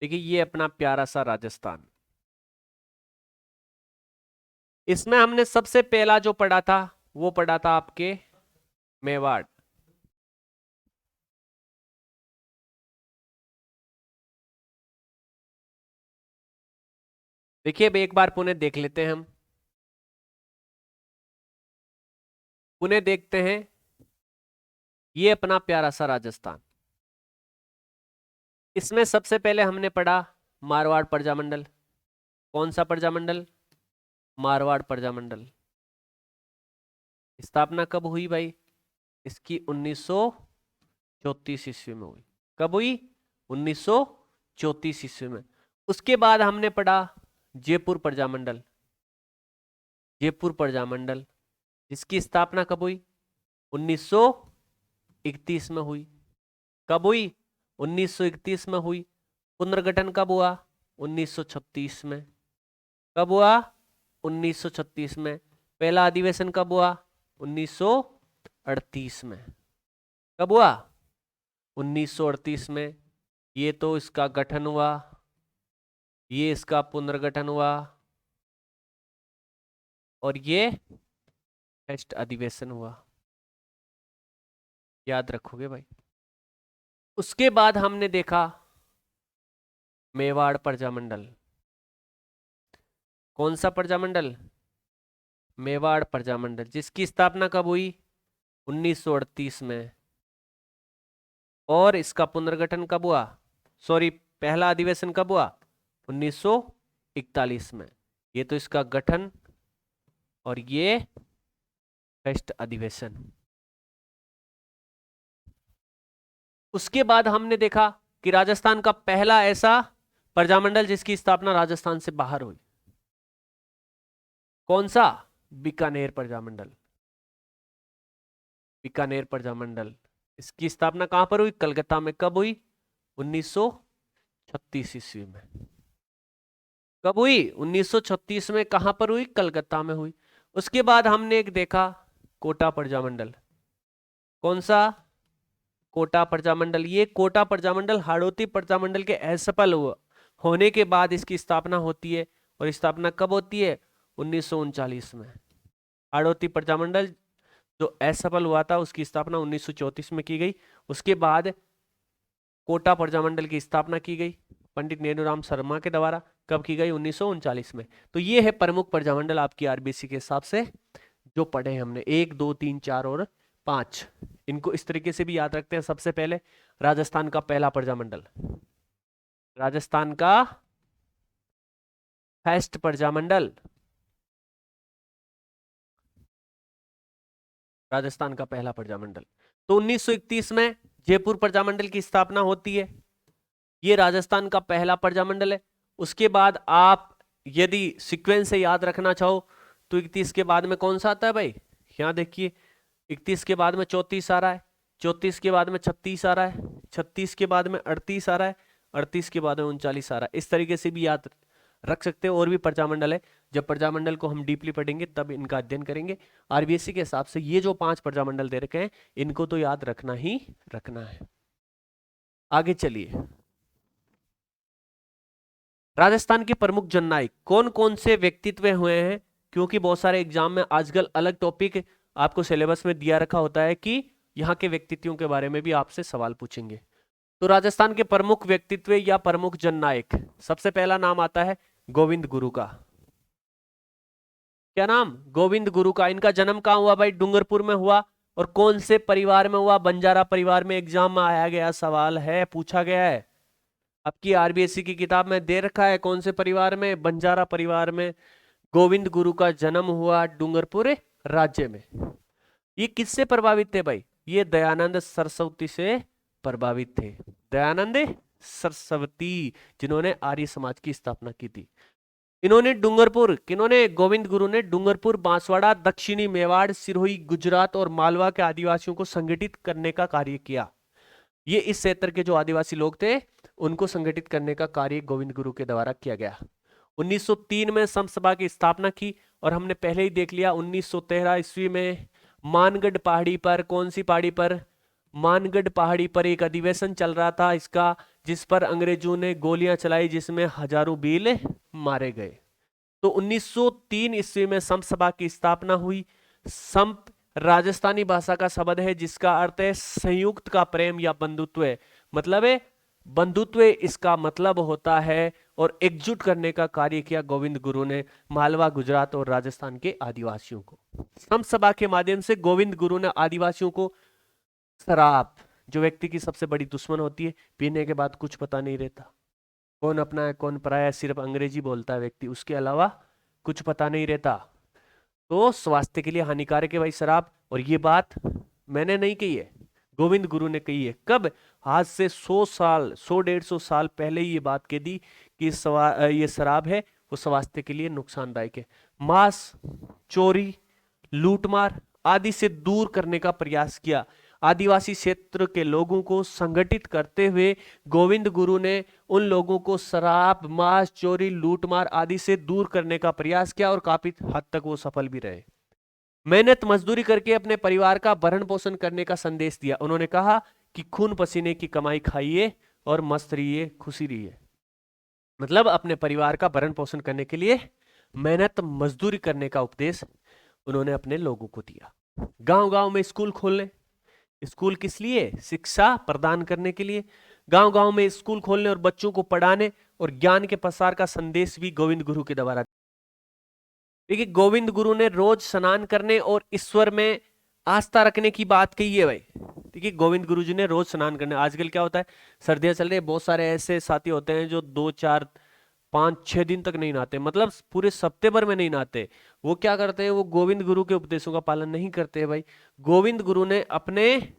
देखिए ये अपना प्यारा सा राजस्थान, इसमें हमने सबसे पहला जो पढ़ा था वो पढ़ा था आपके मेवाड़। देखिए अब एक बार पुणे देख लेते हैं हम। पुणे देखते हैं। ये अपना प्यारा सा राजस्थान, इसमें सबसे पहले हमने पढ़ा मारवाड़ प्रजामंडल। कौन सा प्रजामंडल? मारवाड़ प्रजामंडल। स्थापना कब हुई भाई? इसकी 1934 ईस्वी में हुई। कब हुई? 1934 ईस्वी में। उसके बाद हमने पढ़ा जयपुर प्रजामंडल। जयपुर प्रजामंडल जिसकी स्थापना कब हुई? 1931 में हुई। कब हुई? 1931 में हुई। पुनर्गठन कब हुआ? 1936 में। कब हुआ? 1936 में। पहला अधिवेशन कब हुआ? 1938 में। कब हुआ? 1938 में। ये तो इसका गठन हुआ, ये इसका पुनर्गठन हुआ और ये नेक्स्ट अधिवेशन हुआ। याद रखोगे भाई। उसके बाद हमने देखा मेवाड़ प्रजामंडल। कौन सा प्रजामंडल? मेवाड़ प्रजामंडल जिसकी स्थापना कब हुई? 1938 में। और इसका पुनर्गठन कब हुआ? सॉरी, पहला अधिवेशन कब हुआ? 1941 में। ये तो इसका गठन और ये फर्स्ट अधिवेशन। उसके बाद हमने देखा कि राजस्थान का पहला ऐसा प्रजामंडल जिसकी स्थापना राजस्थान से बाहर हुई, कौन सा? बीकानेर प्रजामंडल। बीकानेर प्रजामंडल, इसकी स्थापना कहां पर हुई? कलकत्ता में। कब हुई? 1936 ईस्वी में। कब हुई? 1936 में। कहां पर हुई? कलकत्ता में हुई। उसके बाद हमने एक देखा कोटा प्रजामंडल। कौन सा? कोटा प्रजामंडल। ये कोटा प्रजामंडल हाड़ौती प्रजामंडल के असफल होने के बाद इसकी स्थापना होती है। और स्थापना कब होती है? 1939 में। हाड़ौती प्रजामंडल जो असफल हुआ था उसकी स्थापना 1934 में की गई। उसके बाद कोटा प्रजामंडल की स्थापना की गई पंडित नेनूराम शर्मा के द्वारा। कब की गई? 1939 में। तो ये है प्रमुख प्रजामंडल आपकी आरबीसी के हिसाब से जो पढ़े हैं हमने, 1 2 3 4 और 5। इनको इस तरीके से भी याद रखते हैं। सबसे पहले राजस्थान का पहला प्रजामंडल, राजस्थान का फर्स्ट प्रजामंडल, राजस्थान का पहला प्रजामंडल। तो 1931 में जयपुर प्रजामंडल की स्थापना होती है। ये राजस्थान का पहला प्रजामंडल है। उसके बाद आप यदि सीक्वेंस से याद रखना चाहो तो 31 के बाद में कौन सा आता है भाई? यहां देखिए, 31 के बाद में 34 आ रहा है, 34 के बाद में 36 आ रहा है, 36 के बाद में 38 आ रहा है, 38 के बाद में 39 आ रहा है। इस तरीके से भी याद रख सकते हो। और भी प्रजामंडल है, जब प्रजामंडल को हम डीपली पढ़ेंगे तब इनका अध्ययन करेंगे। आरबीएससी के हिसाब से ये जो 5 प्रजामंडल दे रखे हैं इनको तो याद रखना ही रखना है। आगे चलिए, राजस्थान के प्रमुख जननायक कौन कौन से व्यक्तित्व हुए हैं? क्योंकि बहुत सारे एग्जाम में आजकल अलग टॉपिक आपको सिलेबस में दिया रखा होता है कि यहाँ के व्यक्तित्वों के बारे में भी आपसे सवाल पूछेंगे। तो राजस्थान के प्रमुख व्यक्तित्व या प्रमुख जननायक, सबसे पहला नाम आता है गोविंद गुरु का। क्या नाम? गोविंद गुरु का। इनका जन्म कहाँ हुआ भाई? डूंगरपुर में हुआ। और कौन से परिवार में हुआ? बंजारा परिवार में। एग्जाम में आया गया सवाल है, पूछा गया है। आपकी आरबीएससी की किताब में दे रखा है कौन से परिवार में? बंजारा परिवार में गोविंद गुरु का जन्म हुआ डूंगरपुर राज्य में। ये किससे प्रभावित थे भाई? ये दयानंद सरस्वती से प्रभावित थे। दयानंद सरस्वती जिन्होंने आर्य समाज की स्थापना की थी। इन्होंने डूंगरपुर, किन्होंने? गोविंद गुरु ने डूंगरपुर, बांसवाड़ा, दक्षिणी मेवाड़, सिरोही, गुजरात और मालवा के आदिवासियों को संगठित करने का कार्य किया। ये इस क्षेत्र के जो आदिवासी लोग थे उनको संगठित करने का कार्य गोविंद गुरु के द्वारा किया गया। 1903 में समसभा की स्थापना की। और हमने पहले ही देख लिया 1913 ईस्वी में मानगढ़ पहाड़ी पर, कौन सी पहाड़ी पर? मानगढ़ पहाड़ी पर एक अधिवेशन चल रहा था इसका, जिस पर अंग्रेजों ने गोलियां चलाई जिसमें हजारों भील मारे गए। तो 1903 ईस्वी में समसभा की स्थापना हुई। संप राजस्थानी भाषा का शब्द है जिसका अर्थ है संयुक्त का प्रेम या बंधुत्व है। मतलब है बंधुत्व इसका मतलब होता है। और एकजुट करने का कार्य किया गोविंद गुरु ने मालवा, गुजरात और राजस्थान के आदिवासियों को। समसभा के माध्यम से गोविंद गुरु ने आदिवासियों को शराब, जो व्यक्ति की सबसे बड़ी दुश्मन होती है, पीने के बाद कुछ पता नहीं रहता, कौन अपना है कौन पराया, सिर्फ अंग्रेजी बोलता है व्यक्ति, उसके अलावा कुछ पता नहीं रहता, तो स्वास्थ्य के लिए हानिकारक है भाई शराब। और ये बात मैंने नहीं कही है, गोविंद गुरु ने कही है। कब? आज से 100 साल, 100-150 साल पहले ये बात कह दी कि ये शराब है वो स्वास्थ्य के लिए नुकसानदायक है। मांस, चोरी, लूटमार आदि से दूर करने का प्रयास किया। आदिवासी क्षेत्र के लोगों को संगठित करते हुए गोविंद गुरु ने उन लोगों को शराब, मांस, चोरी, लूटमार आदि से दूर करने का प्रयास किया और काफी हद तक वो सफल भी रहे। मेहनत मजदूरी करके अपने परिवार का भरण पोषण करने का संदेश दिया। उन्होंने कहा कि खून पसीने की कमाई खाइए और मस्त रहिए, खुशी रहिए। मतलब अपने परिवार का भरण पोषण करने के लिए मेहनत मजदूरी करने का उपदेश उन्होंने अपने लोगों को दिया। गांव-गांव में स्कूल खोलने, स्कूल किस लिए? शिक्षा प्रदान करने के लिए। गांव-गांव में स्कूल खोलने और बच्चों को पढ़ाने और ज्ञान के प्रसार का संदेश भी गोविंद गुरु के द्वारा। देखिए, गोविंद गुरु ने रोज स्नान करने और ईश्वर में आस्था रखने की बात कही है भाई। देखिए गोविंद गुरु जी ने रोज स्नान करने, आजकल क्या होता है सर्दियां चल रही है, बहुत सारे ऐसे साथी होते हैं जो 2 4 5 6 दिन तक नहीं नहाते, मतलब पूरे सप्ते भर में नहीं नहाते। वो क्या करते हैं, वो गोविंद गुरु के उपदेशों का पालन नहीं करते हैं भाई। गोविंद गुरु ने अपने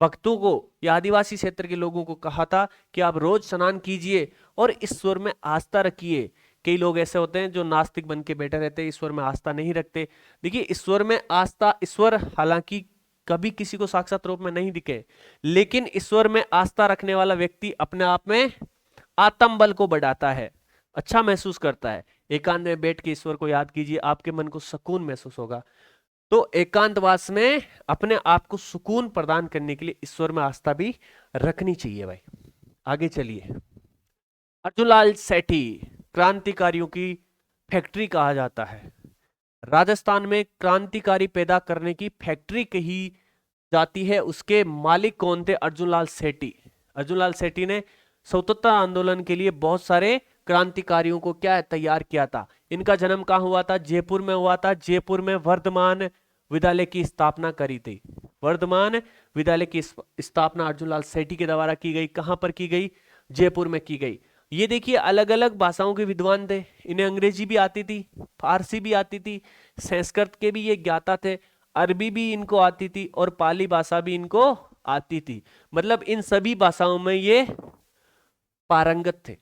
भक्तों को या आदिवासी क्षेत्र के लोगों को कहा था कि आप रोज स्नान कीजिए और ईश्वर में आस्था रखिए। कई लोग ऐसे होते हैं जो नास्तिक बन के बैठे रहते हैं, ईश्वर में आस्था नहीं रखते। देखिए ईश्वर में आस्था, ईश्वर हालांकि कभी किसी को साक्षात रूप में नहीं दिखे, लेकिन ईश्वर में आस्था रखने वाला व्यक्ति अपने आप में आत्म बल को बढ़ाता है, अच्छा महसूस करता है। एकांत में बैठ के ईश्वर को याद कीजिए, आपके मन को सुकून महसूस होगा। तो एकांतवास में अपने आप को सुकून प्रदान करने के लिए ईश्वर में आस्था भी रखनी चाहिए भाई। आगे चलिए। अर्जुनलाल सेठी क्रांतिकारियों की फैक्ट्री कहा जाता है। राजस्थान में क्रांतिकारी पैदा करने की फैक्ट्री कही जाती है। उसके मालिक कौन थे? अर्जुनलाल सेठी। अर्जुनलाल सेठी ने स्वतंत्रता आंदोलन के लिए बहुत सारे क्रांतिकारियों को क्या तैयार किया था। इनका जन्म कहाँ हुआ था? जयपुर में हुआ था। जयपुर में वर्धमान विद्यालय की स्थापना करी थी। वर्धमान विद्यालय की स्थापना अर्जुनलाल सेठी के द्वारा की गई। कहां पर की गई? जयपुर में की गई। ये देखिए अलग अलग भाषाओं के विद्वान थे, इन्हें अंग्रेजी भी आती थी, फारसी भी आती थी, संस्कृत के भी ये ज्ञाता थे, अरबी भी इनको आती थी और पाली भाषा भी इनको आती थी। मतलब इन सभी भाषाओं में ये पारंगत थे।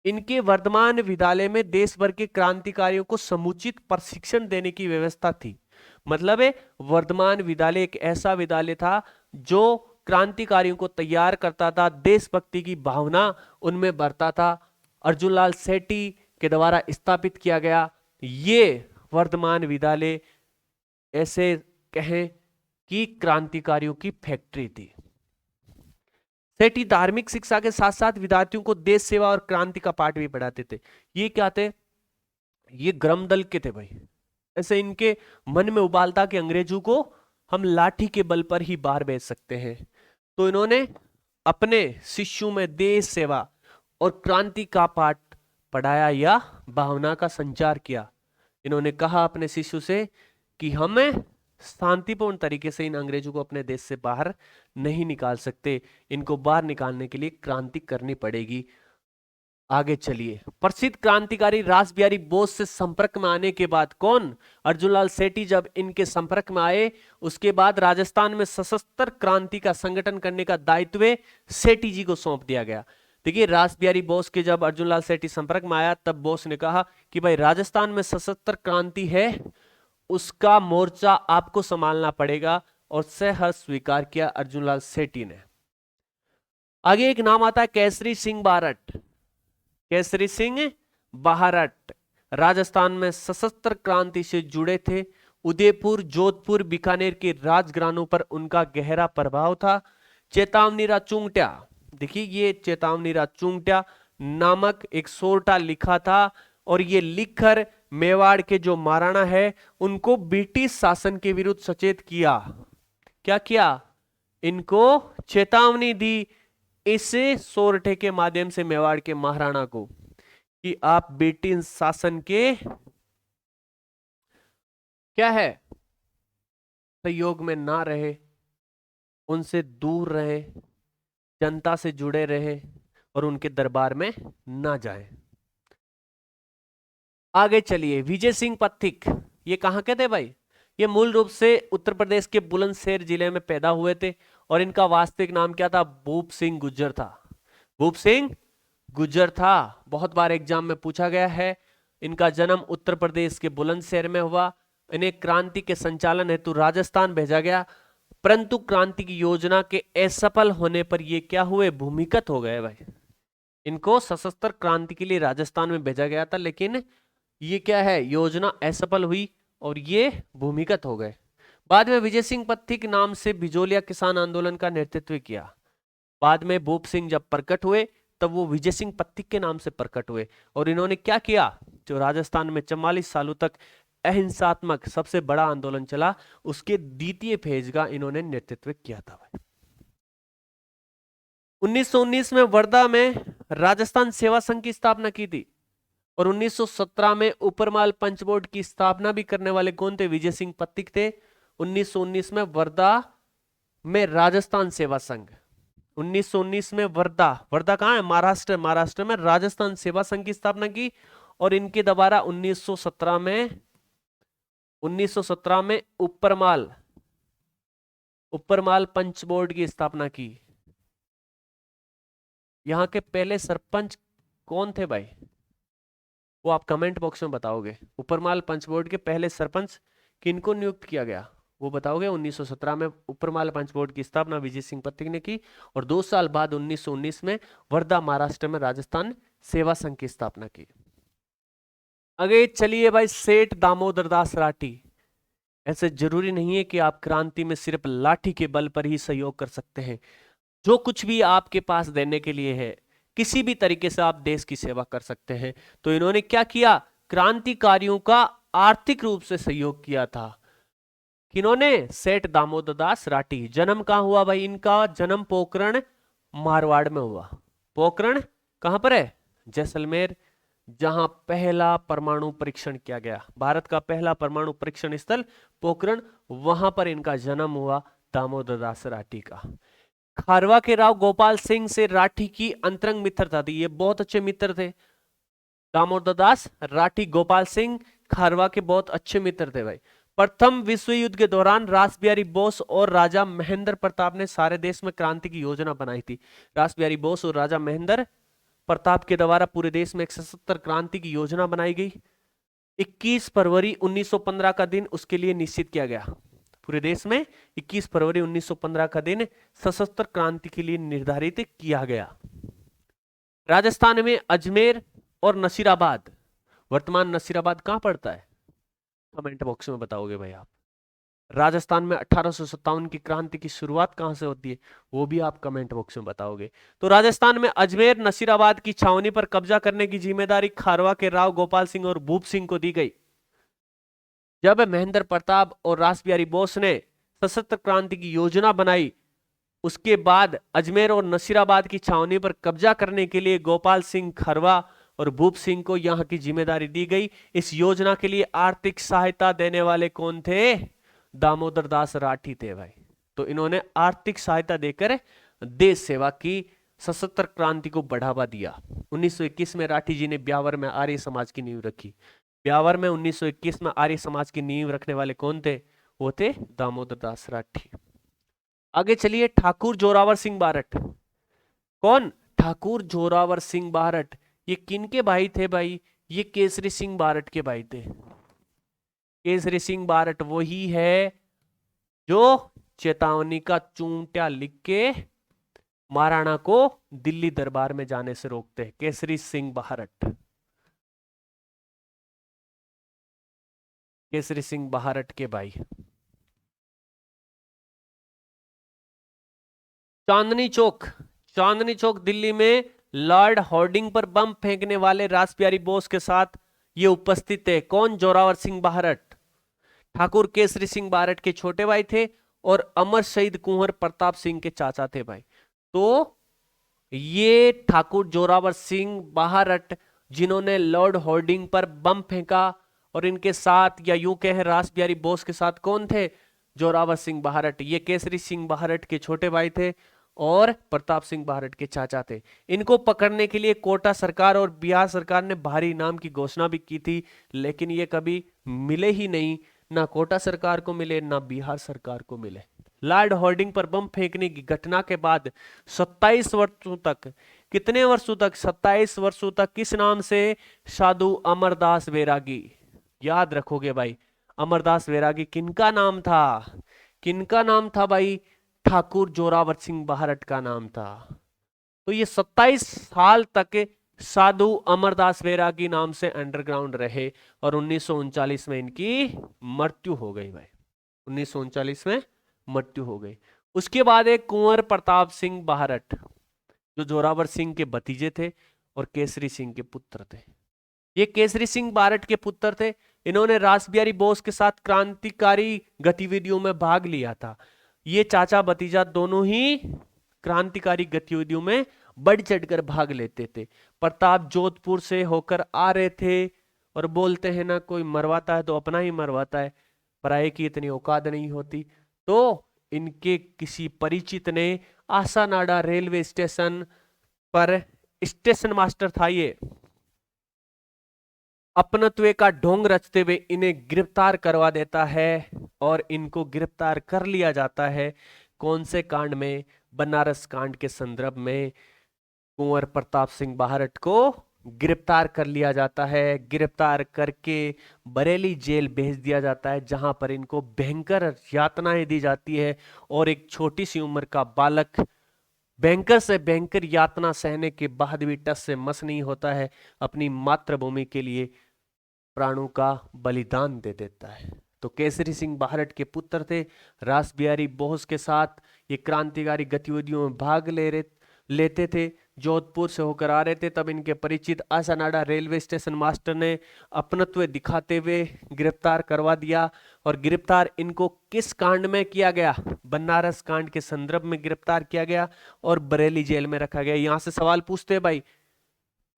इनके वर्धमान विद्यालय में देश भर के क्रांतिकारियों को समुचित प्रशिक्षण देने की व्यवस्था थी। मतलब है वर्धमान विद्यालय एक ऐसा विद्यालय था जो क्रांतिकारियों को तैयार करता था, देशभक्ति की भावना उनमें भरता था। अर्जुनलाल सेठी के द्वारा स्थापित किया गया ये वर्धमान विद्यालय ऐसे कहें कि क्रांतिकारियों की फैक्ट्री थी। सेठी धार्मिक शिक्षा के साथ साथ विद्यार्थियों को देश सेवा और क्रांति का पाठ भी पढ़ाते थे। ये क्या थे? ये ग्राम दल के थे भाई। ऐसे इनके मन में उबाल था कि अंग्रेजों को हम लाठी के बल पर ही बाहर भेज सकते हैं। तो इन्होंने अपने शिष्यों में देश सेवा और क्रांति का पाठ पढ़ाया या भावना का संचार किया। इन्होंने कहा अपने शिष्यों से कि हमें शांतिपूर्ण तरीके से इन अंग्रेजों को अपने देश से बाहर नहीं निकाल सकते, इनको बाहर निकालने के लिए क्रांति करनी पड़ेगी। आगे चलिए। प्रसिद्ध क्रांतिकारी रासबिहारी बोस से संपर्क में आने के बाद कौन? अर्जुनलाल सेठी जब इनके संपर्क में आए उसके बाद राजस्थान में सशस्त्र क्रांति का संगठन करने का दायित्व सेठी जी को सौंप दिया गया। देखिए रासबिहारी बोस के जब अर्जुनलाल सेठी संपर्क में आया तब बोस ने कहा कि भाई राजस्थान में सशस्त्र क्रांति है, उसका मोर्चा आपको संभालना पड़ेगा, और सहर्ष स्वीकार किया अर्जुनलाल सेठी ने। आगे एक नाम आता है केसरी सिंह बारट। केसरी सिंह बारट राजस्थान में सशस्त्र क्रांति से जुड़े थे। उदयपुर, जोधपुर, बीकानेर के राजघरानों पर उनका गहरा प्रभाव था। चेतावनीरा चुंगट्या, देखिए ये चेतावनीरा चुंगट्या नामक एक सोरठा लिखा था और ये लिखकर मेवाड़ के जो महाराणा है उनको ब्रिटिश शासन के विरुद्ध सचेत किया। क्या किया? इनको चेतावनी दी इस सोरठे के माध्यम से मेवाड़ के महाराणा को कि आप ब्रिटिश शासन के क्या है सहयोग में ना रहे, उनसे दूर रहे, जनता से जुड़े रहे और उनके दरबार में ना जाए। आगे चलिए। विजय सिंह पथिक ये कहां के थे भाई? ये मूल रूप से उत्तर प्रदेश के बुलंदशहर जिले में पैदा हुए थे और इनका वास्तविक नाम क्या था? भूप सिंह गुज्जर था। भूप सिंह गुज्जर था। बहुत बार एग्जाम में पूछा गया है। इनका जन्म उत्तर प्रदेश के बुलंदशहर में हुआ। इन्हें क्रांति के संचालन हेतु राजस्थान भेजा गया, परंतु क्रांति की योजना के असफल होने पर ये क्या हुए? भूमिगत हो गए भाई। इनको सशस्त्र क्रांति के लिए राजस्थान में भेजा गया था, लेकिन ये क्या है, योजना असफल हुई और ये भूमिगत हो गए। बाद में विजय सिंह पथिक नाम से बिजोलिया किसान आंदोलन का नेतृत्व किया। बाद में भूप सिंह जब प्रकट हुए तब वो विजय सिंह पथिक के नाम से प्रकट हुए और इन्होंने क्या किया? जो राजस्थान में 44 सालों तक अहिंसात्मक सबसे बड़ा आंदोलन चला, उसके द्वितीय फेज का इन्होंने नेतृत्व किया था भाई। 1919 में वर्धा में राजस्थान सेवा संघ की स्थापना की थी और 1917 में ऊपरमाल पंच बोर्ड की स्थापना भी करने वाले कौन थे? विजय सिंह पथिक थे। 1919 में वर्धा में राजस्थान सेवा संघ, 1919 में वर्धा, वर्धा कहाँ है? महाराष्ट्र, महाराष्ट्र में राजस्थान सेवा संघ की स्थापना की। और इनके द्वारा 1917 में ऊपरमाल पंच बोर्ड की स्थापना की। यहाँ के पहले सरपंच कौन थे भाई? वो आप कमेंट बॉक्स में बताओगे। ऊपरमाल पंच बोर्ड के पहले सरपंच किनको नियुक्त किया गया वो बताओगे। 1917 में ऊपरमाल पंच बोर्ड की स्थापना विजय सिंह पथिक ने की और 2 साल बाद 1919 में वर्धा महाराष्ट्र में राजस्थान सेवा संघ की स्थापना की। आगे चलिए भाई, सेठ दामोदर दास राठी। ऐसे जरूरी नहीं है कि आप क्रांति में सिर्फ लाठी के बल पर ही सहयोग कर सकते हैं। जो कुछ भी आपके पास देने के लिए है, किसी भी तरीके से आप देश की सेवा कर सकते हैं। तो इन्होंने क्या किया? क्रांतिकारियों का आर्थिक रूप से सहयोग किया था। किन्होंने? सेठ दामोदर दास राठी। जन्म कहां हुआ भाई? इनका जन्म पोखरण मारवाड़ में हुआ। पोखरण कहां पर है? जैसलमेर, जहां पहला परमाणु परीक्षण किया गया। भारत का पहला परमाणु परीक्षण स्थल पोखरण, वहां पर इनका जन्म हुआ दामोदर दास राठी का। खारवा के राव गोपाल सिंह से राठी की अंतरंग मित्रता थी। ये बहुत अच्छे मित्र थे। दामोदर दास राठी, गोपाल सिंह खारवा के बहुत अच्छे मित्र थे भाई। प्रथम विश्व युद्ध के दौरान रासबिहारी बोस और राजा महेंद्र प्रताप ने सारे देश में क्रांति की योजना बनाई थी। रासबिहारी बोस और राजा महेंद्र प्रताप के द्वारा पूरे देश में एक सशस्त्र क्रांति की योजना बनाई गई। 21 फरवरी 1915 का दिन उसके लिए निश्चित किया गया। पूरे देश में 21 फरवरी 1915 का दिन सशस्त्र क्रांति के लिए निर्धारित किया गया। राजस्थान में अजमेर और नसीराबाद, वर्तमान नसीराबाद कहां पड़ता है? कमेंट बॉक्स में बताओगे भाई आप। राजस्थान में 1857 की क्रांति की शुरुआत कहां से होती है वो भी आप कमेंट बॉक्स में बताओगे। तो राजस्थान में अजमेर नसीराबाद की छावनी पर कब्जा करने की जिम्मेदारी खारवा के राव गोपाल सिंह और भूप सिंह को दी गई। जब महेंद्र प्रताप और रासबिहारी बोस ने सशस्त्र क्रांति की योजना बनाई, उसके बाद अजमेर और नसीराबाद की छावनी पर कब्जा करने के लिए गोपाल सिंह खारवा और भूप सिंह को यहां की जिम्मेदारी दी गई। इस योजना के लिए आर्थिक सहायता देने वाले कौन थे? दामोदर दास राठी थे भाई। तो इन्होंने आर्थिक सहायता देकर देश सेवा की, सशस्त्र क्रांति को बढ़ावा दिया। 1921 में राठी जी ने ब्यावर में आर्य समाज की नींव रखी। ब्यावर में 1921 में आर्य समाज की नींव रखने वाले कौन थे? वो थे दामोदर दास राठी। आगे चलिए, ठाकुर जोरावर सिंह बारट। कौन? ठाकुर जोरावर सिंह बारट। ये किनके भाई थे भाई? ये केसरी सिंह बारट के भाई थे। केसरी सिंह बारट वही है जो चेतावनी का चूंटिया लिख के महाराणा को दिल्ली दरबार में जाने से रोकते हैं। केसरी सिंह बारट, केसरी सिंह बारट के भाई। चांदनी चौक, चांदनी चौक दिल्ली में लॉर्ड हॉर्डिंग पर बम फेंकने वाले रासबिहारी बोस के साथ ये उपस्थित है। कौन? जोरावर सिंह बारट। ठाकुर केसरी सिंह बारट के छोटे भाई थे और अमर शहीद कुंवर प्रताप सिंह के चाचा थे भाई। तो ये ठाकुर जोरावर सिंह बारट जिन्होंने लॉर्ड हॉर्डिंग पर बम फेंका, और इनके साथ या यूं कहें रासबिहारी बोस के साथ कौन थे? जोरावर सिंह बारट। ये केसरी सिंह बारट के छोटे भाई थे और प्रताप सिंह बारट के चाचा थे। इनको पकड़ने के लिए कोटा सरकार और बिहार सरकार ने भारी इनाम की घोषणा भी की थी, लेकिन ये कभी मिले ही नहीं। ना कोटा सरकार को मिले, ना बिहार सरकार को मिले। लॉर्ड हॉर्डिंग पर बम फेंकने की घटना के बाद 27 वर्षों तक, कितने वर्षों तक? 27 वर्षों तक किस नाम से? साधु अमरदास बैरागी। याद रखोगे भाई, अमरदास बैरागी किनका नाम था? किनका नाम था भाई? ठाकुर जोरावर सिंह बारट का नाम था। तो ये 27 साल तक साधु अमरदास बैरागी नाम से अंडरग्राउंड रहे और 1939 में इनकी मृत्यु हो गई भाई। 1939 में मृत्यु हो गई। उसके बाद एक कुंवर प्रताप सिंह बारट जो जोरावर सिंह के भतीजे थे और केसरी सिंह के पुत्र थे। ये केसरी सिंह बारट के पुत्र थे। इन्होंने रासबिहारी बोस के साथ क्रांतिकारी गतिविधियों में भाग लिया था। ये चाचा भतीजा दोनों ही क्रांतिकारी गतिविधियों में बढ़ चढ़कर भाग लेते थे। प्रताप जोधपुर से होकर आ रहे थे और बोलते हैं ना, कोई मरवाता है तो अपना ही मरवाता है। पराये की इतनी औकात नहीं होती। तो इनके किसी परिचित ने आसानाडा रेलवे स्टेशन पर, स्टेशन मास्टर था ये, अपनत्व का ढोंग रचते हुए इन्हें गिरफ्तार करवा देता है और इनको गिरफ्तार कर लिया जाता है। कौन से कांड में? बनारस कांड के संदर्भ में कुंवर प्रताप सिंह बाहरट को गिरफ्तार कर लिया जाता है। गिरफ्तार करके बरेली जेल भेज दिया जाता है, जहां पर इनको भयंकर यातनाएं दी जाती है और एक छोटी सी उम्र का बालक भयंकर से भयंकर यातना सहने के बाद भी टस से मस नहीं होता है, अपनी मातृभूमि के लिए प्राणों का बलिदान दे देता है। तो केसरी सिंह बाहरट के पुत्र थे। रास बिहारी बोस के साथ ये क्रांतिकारी गतिविधियों में भाग लेते थे। जोधपुर से होकर आ रहे थे, तब इनके परिचित आसानाडा रेलवे स्टेशन मास्टर ने अपनत्व दिखाते हुए गिरफ्तार करवा दिया। और गिरफ्तार इनको किस कांड में किया गया? बनारस कांड के संदर्भ में गिरफ्तार किया गया और बरेली जेल में रखा गया। यहां से सवाल पूछते हैं भाई,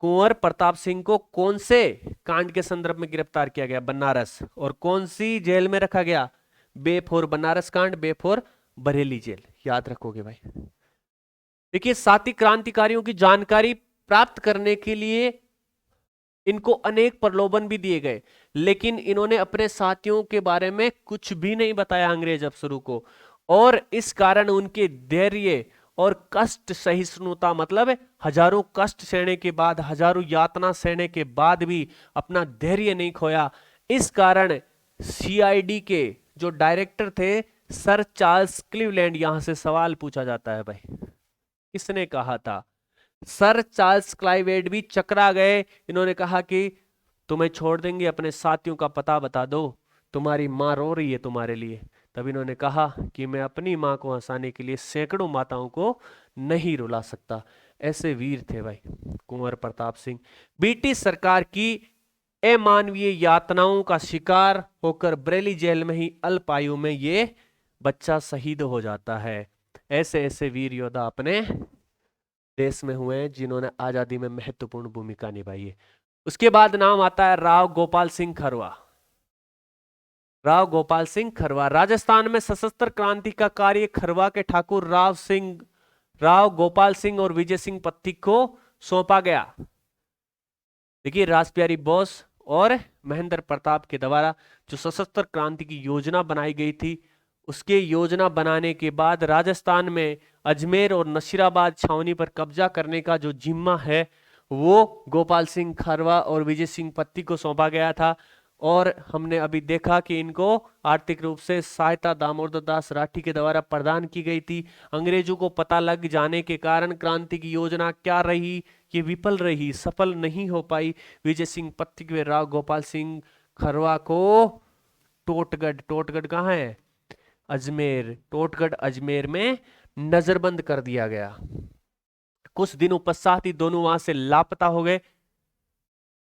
कुंवर प्रताप सिंह को कौन से कांड के संदर्भ में गिरफ्तार किया गया? बनारस। और कौन सी जेल में रखा गया? बे फॉर बनारस कांड, बे फॉर बरेली जेल। याद रखोगे भाई। देखिए, साथी क्रांतिकारियों की जानकारी प्राप्त करने के लिए इनको अनेक प्रलोभन भी दिए गए, लेकिन इन्होंने अपने साथियों के बारे में कुछ भी नहीं बताया अंग्रेज अफसरों को। और इस कारण उनके धैर्य और कष्ट सहिष्णुता, मतलब हजारों कष्ट सहने के बाद, हजारों यातना सहने के बाद भी अपना धैर्य नहीं खोया। इस कारण सीआईडी के जो डायरेक्टर थे सर चार्ल्स क्लीवलैंड, यहां से सवाल पूछा जाता है भाई, किसने कहा था? सर चार्ल्स क्लाइवेड भी चकरा गए। इन्होंने कहा कि तुम्हें छोड़ देंगे, अपने साथियों का पता बता दो, तुम्हारी माँ रो रही है तुम्हारे लिए। तब इन्होंने कहा कि मैं अपनी माँ को हंसाने के लिए सैकड़ों माताओं को नहीं रुला सकता। ऐसे वीर थे भाई कुंवर प्रताप सिंह। ब्रिटिश सरकार की अमानवीय यातनाओं का शिकार होकर बरेली जेल में ही अल्पायु में ये बच्चा शहीद हो जाता है। ऐसे ऐसे वीर योद्धा अपने देश में हुए हैं जिन्होंने आजादी में महत्वपूर्ण भूमिका निभाई है। उसके बाद नाम आता है राव गोपाल सिंह खरवा। राव गोपाल सिंह खरवा राजस्थान में सशस्त्र क्रांति का कार्य खरवा के ठाकुर राव गोपाल सिंह और विजय सिंह पत्ती को सौंपा गया। देखिए, रासबिहारी बोस और महेंद्र प्रताप के द्वारा जो सशस्त्र क्रांति की योजना बनाई गई थी, उसके योजना बनाने के बाद राजस्थान में अजमेर और नसीराबाद छावनी पर कब्जा करने का जो जिम्मा है वो गोपाल सिंह खरवा और विजय सिंह पत्ती को सौंपा गया था। और हमने अभी देखा कि इनको आर्थिक रूप से सहायता दामोदर दास राठी के द्वारा प्रदान की गई थी। अंग्रेजों को पता लग जाने के कारण क्रांति की योजना क्या रही, ये विफल रही, सफल नहीं हो पाई। विजय सिंह पत्ती व राव गोपाल सिंह खरवा को टोटगढ़ कहाँ है? अजमेर, टोटगढ़ अजमेर में नजरबंद कर दिया गया। कुछ दिनों पश्चात ही दोनों वहां से लापता हो गए।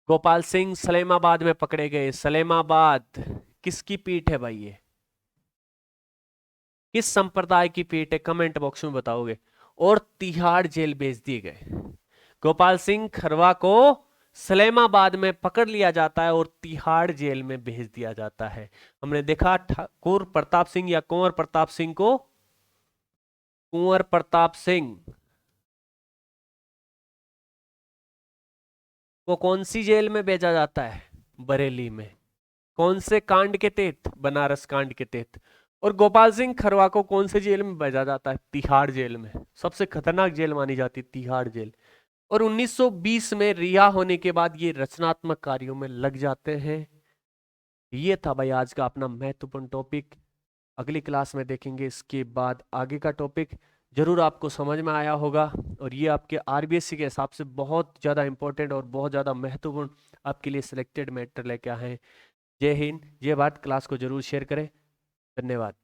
गोपाल सिंह सलेमाबाद में पकड़े गए। सलेमाबाद किसकी पीठ है भाई? ये किस संप्रदाय की पीठ है? कमेंट बॉक्स में बताओगे। और तिहाड़ जेल भेज दिए गए। गोपाल सिंह खरवा को सलेमाबाद में पकड़ लिया जाता है और तिहाड़ जेल में भेज दिया जाता है। हमने देखा ठाकुर प्रताप सिंह या कुंवर प्रताप सिंह को, कुंवर प्रताप सिंह को कौन सी जेल में भेजा जाता है? बरेली में। कौन से कांड के तहत? बनारस कांड के तहत। और गोपाल सिंह खरवा को कौन से जेल में भेजा जाता है? तिहाड़ जेल में। सबसे खतरनाक जेल मानी जाती है तिहाड़ जेल। और 1920 में रिहा होने के बाद ये रचनात्मक कार्यों में लग जाते हैं। ये था भाई आज का अपना महत्वपूर्ण टॉपिक। अगली क्लास में देखेंगे इसके बाद आगे का टॉपिक। जरूर आपको समझ में आया होगा और ये आपके आरबीएससी के हिसाब से बहुत ज़्यादा इंपॉर्टेंट और बहुत ज़्यादा महत्वपूर्ण आपके लिए सिलेक्टेड मैटर लेके आए हैं। जय हिंद, जय भारत। क्लास को जरूर शेयर करें। धन्यवाद।